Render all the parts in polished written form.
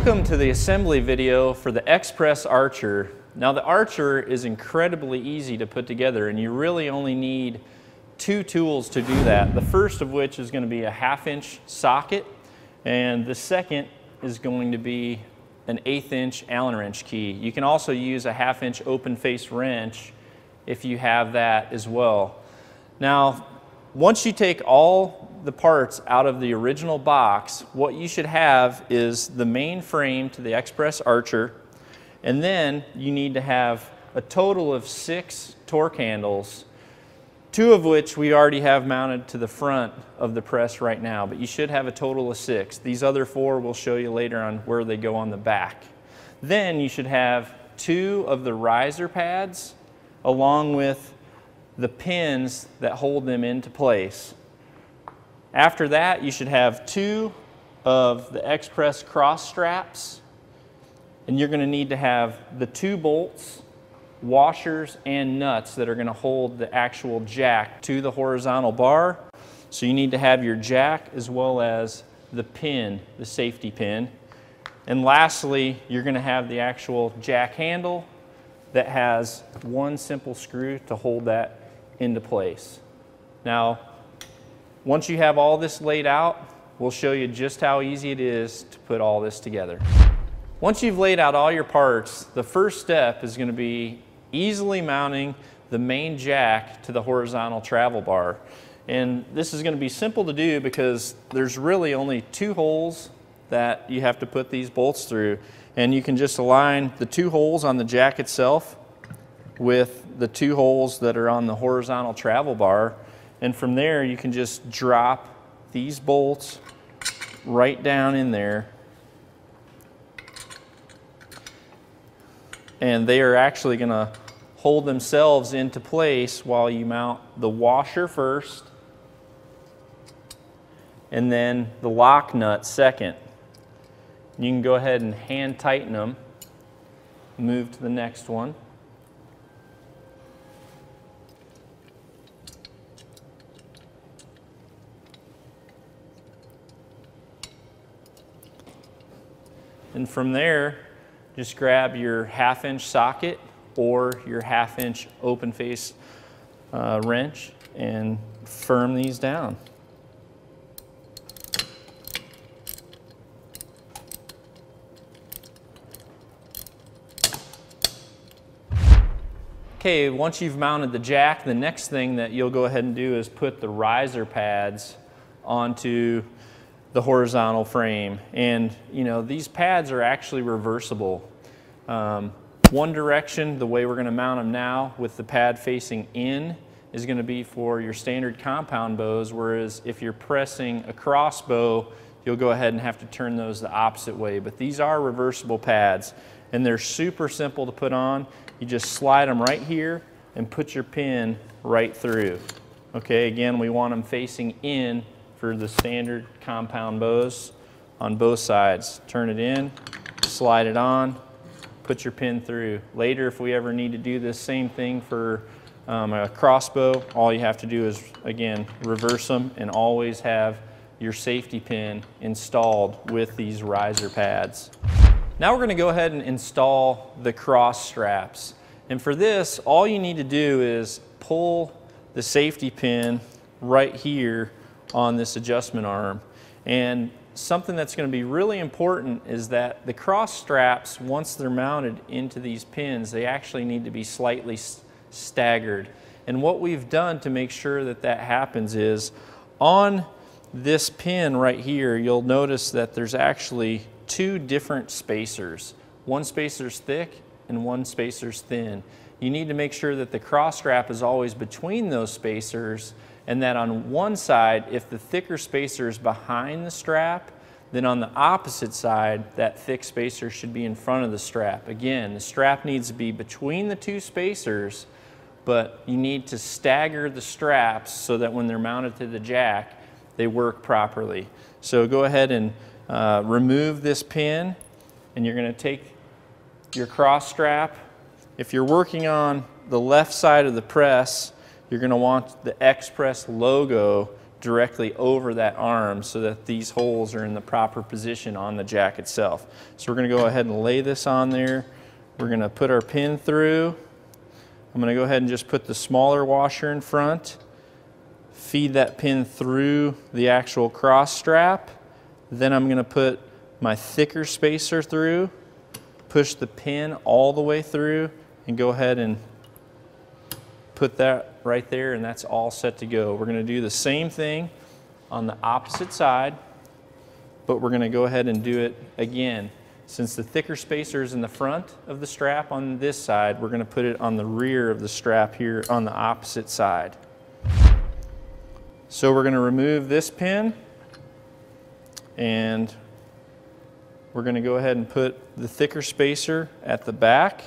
Welcome to the assembly video for the Express Archer. Now the Archer is incredibly easy to put together, and you really only need two tools to do that. The first of which is going to be a 1/2-inch socket, and the second is going to be an 1/8-inch Allen wrench key. You can also use a 1/2-inch open face wrench if you have that as well. Now, once you take all the parts out of the original box, what you should have is the main frame to the Express Archer, and then you need to have a total of 6 torque handles, 2 of which we already have mounted to the front of the press right now, but you should have a total of 6. These other 4 we'll show you later on where they go on the back. Then you should have 2 of the riser pads along with the pins that hold them into place. After that, you should have 2 of the Express cross straps, and you're going to need to have the 2 bolts, washers, and nuts that are going to hold the actual jack to the horizontal bar. So you need to have your jack as well as the pin, the safety pin. And lastly, you're going to have the actual jack handle that has 1 simple screw to hold that into place. Now, once you have all this laid out, we'll show you just how easy it is to put all this together. Once you've laid out all your parts, the first step is going to be easily mounting the main jack to the horizontal travel bar. And this is going to be simple to do because there's really only 2 holes that you have to put these bolts through. And you can just align the 2 holes on the jack itself with the 2 holes that are on the horizontal travel bar. And from there, you can just drop these bolts right down in there. And they are actually going to hold themselves into place while you mount the washer first, and then the lock nut second. You can go ahead and hand tighten them. Move to the next one. And from there, just grab your 1/2-inch socket or your 1/2-inch open face wrench and firm these down. Okay, once you've mounted the jack, the next thing that you'll go ahead and do is put the riser pads onto the horizontal frame. And you know, these pads are actually reversible. One direction, the way we're going to mount them now with the pad facing in, is going to be for your standard compound bows, whereas if you're pressing a crossbow, you'll go ahead and have to turn those the opposite way. But these are reversible pads, and they're super simple to put on. You just slide them right here and put your pin right through. Okay, again, we want them facing in for the standard compound bows on both sides. Turn it in, slide it on, put your pin through. Later, if we ever need to do this same thing for a crossbow, all you have to do is, again, reverse them and always have your safety pin installed with these riser pads. Now we're going to go ahead and install the cross straps. And for this, all you need to do is pull the safety pin right here on this adjustment arm. And something that's going to be really important is that the cross straps, once they're mounted into these pins, they actually need to be slightly staggered. And what we've done to make sure that that happens is on this pin right here, you'll notice that there's actually 2 different spacers. One spacer's thick and one spacer's thin. You need to make sure that the cross strap is always between those spacers, and that on one side, if the thicker spacer is behind the strap, then on the opposite side, that thick spacer should be in front of the strap. Again, the strap needs to be between the 2 spacers, but you need to stagger the straps so that when they're mounted to the jack, they work properly. So go ahead and remove this pin, and you're going to take your cross strap. If you're working on the left side of the press, you're going to want the Express logo directly over that arm so that these holes are in the proper position on the jack itself. So we're going to go ahead and lay this on there. We're going to put our pin through. I'm going to go ahead and just put the smaller washer in front, feed that pin through the actual cross strap. Then I'm going to put my thicker spacer through, push the pin all the way through, and go ahead and put that right there, and that's all set to go. We're going to do the same thing on the opposite side, but we're going to go ahead and do it again. Since the thicker spacer is in the front of the strap on this side, we're going to put it on the rear of the strap here on the opposite side. So we're going to remove this pin, and we're going to go ahead and put the thicker spacer at the back.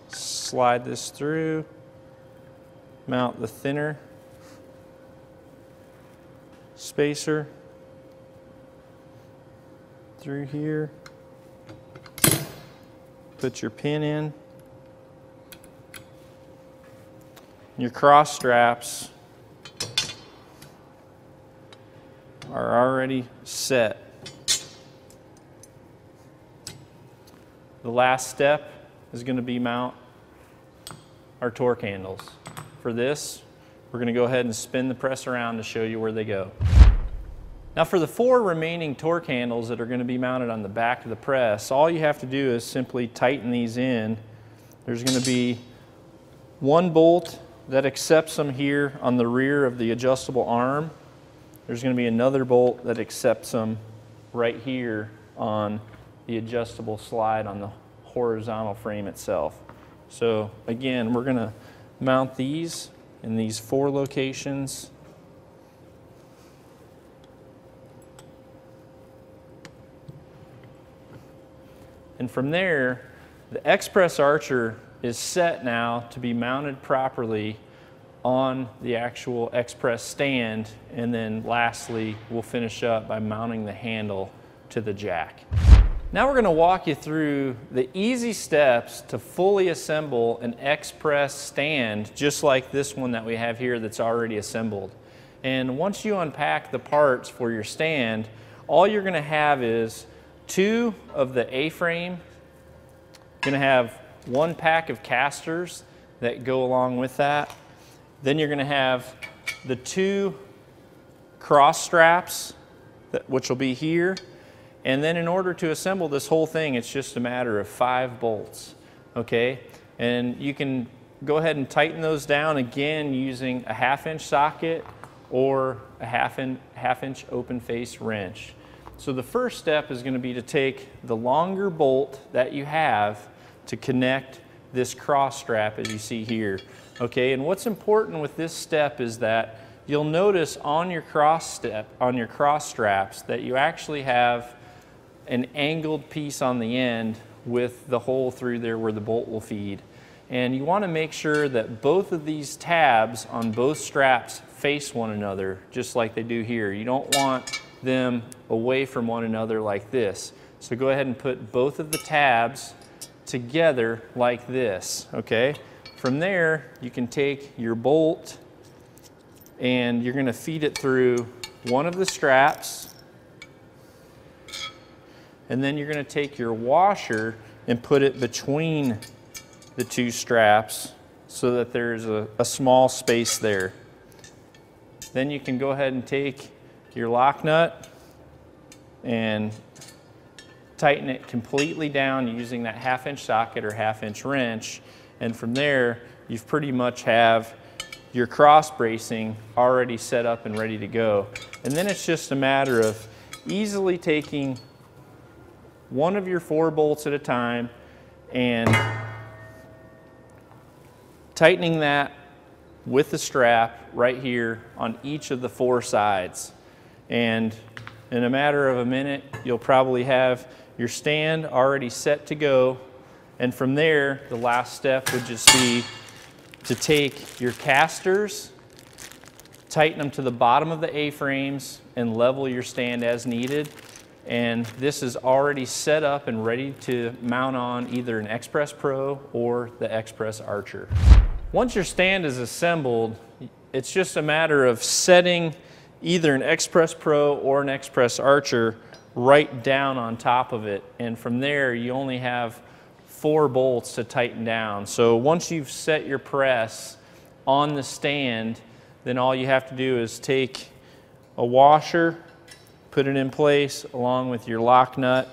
Slide this through, mount the thinner spacer through here, put your pin in. Your cross straps are already set. The last step is going to be mount our torque handles. For this, we're going to go ahead and spin the press around to show you where they go. Now for the 4 remaining torque handles that are going to be mounted on the back of the press, all you have to do is simply tighten these in. There's going to be one bolt that accepts them here on the rear of the adjustable arm. There's going to be another bolt that accepts them right here on the adjustable slide on the horizontal frame itself. So again, we're going to mount these in these 4 locations. And from there, the Express Archer is set now to be mounted properly on the actual Express stand, and then lastly, we'll finish up by mounting the handle to the jack. Now we're going to walk you through the easy steps to fully assemble an Express stand just like this one that we have here that's already assembled. And once you unpack the parts for your stand, all you're going to have is 2 of the A-frame. You're going to have 1 pack of casters that go along with that. Then you're going to have the 2 cross straps, which will be here. And then in order to assemble this whole thing, it's just a matter of 5 bolts, okay? And you can go ahead and tighten those down again using a 1/2 inch socket or a 1/2 inch open face wrench. So the first step is going to be to take the longer bolt that you have to connect this cross strap as you see here, okay? And what's important with this step is that you'll notice on your cross straps that you actually have an angled piece on the end with the hole through there where the bolt will feed. And you want to make sure that both of these tabs on both straps face one another, just like they do here. You don't want them away from one another like this. So go ahead and put both of the tabs together like this, okay? From there, you can take your bolt and you're going to feed it through one of the straps. And then you're going to take your washer and put it between the 2 straps so that there's a small space there. Then you can go ahead and take your lock nut and tighten it completely down using that 1/2 inch socket or 1/2 inch wrench. And from there, you've pretty much have your cross bracing already set up and ready to go. And then it's just a matter of easily taking one of your 4 bolts at a time and tightening that with the strap right here on each of the 4 sides. And in a matter of a minute, you'll probably have your stand already set to go. And from there, the last step would just be to take your casters, tighten them to the bottom of the A-frames, and level your stand as needed. And this is already set up and ready to mount on either an Express Pro or the Express Archer. Once your stand is assembled, it's just a matter of setting either an Express Pro or an Express Archer right down on top of it. And from there, you only have 4 bolts to tighten down. So once you've set your press on the stand, then all you have to do is take a washer, put it in place along with your lock nut,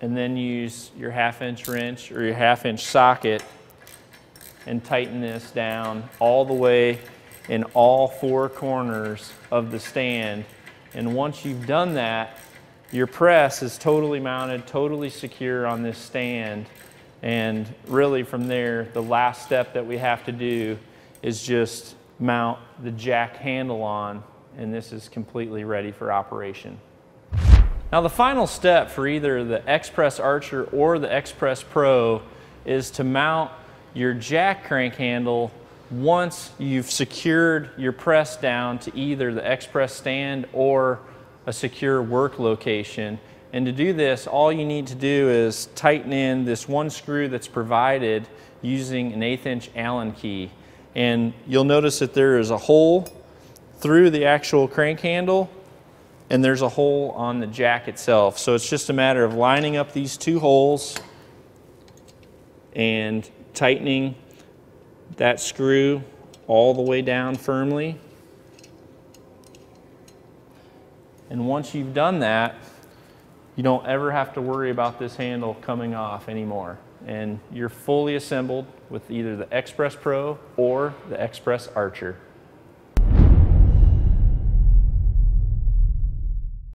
and then use your 1/2-inch wrench or your 1/2-inch socket and tighten this down all the way in all 4 corners of the stand. And once you've done that, your press is totally mounted, totally secure on this stand. And really from there, the last step that we have to do is just mount the jack handle on, and this is completely ready for operation. Now the final step for either the Express Archer or the Express Pro is to mount your jack crank handle once you've secured your press down to either the Express stand or a secure work location. And to do this, all you need to do is tighten in this one screw that's provided using an 1/8-inch Allen key. And you'll notice that there is a hole through the actual crank handle, and there's a hole on the jack itself. So it's just a matter of lining up these 2 holes and tightening that screw all the way down firmly. And once you've done that, you don't ever have to worry about this handle coming off anymore. And you're fully assembled with either the Express Pro or the Express Archer.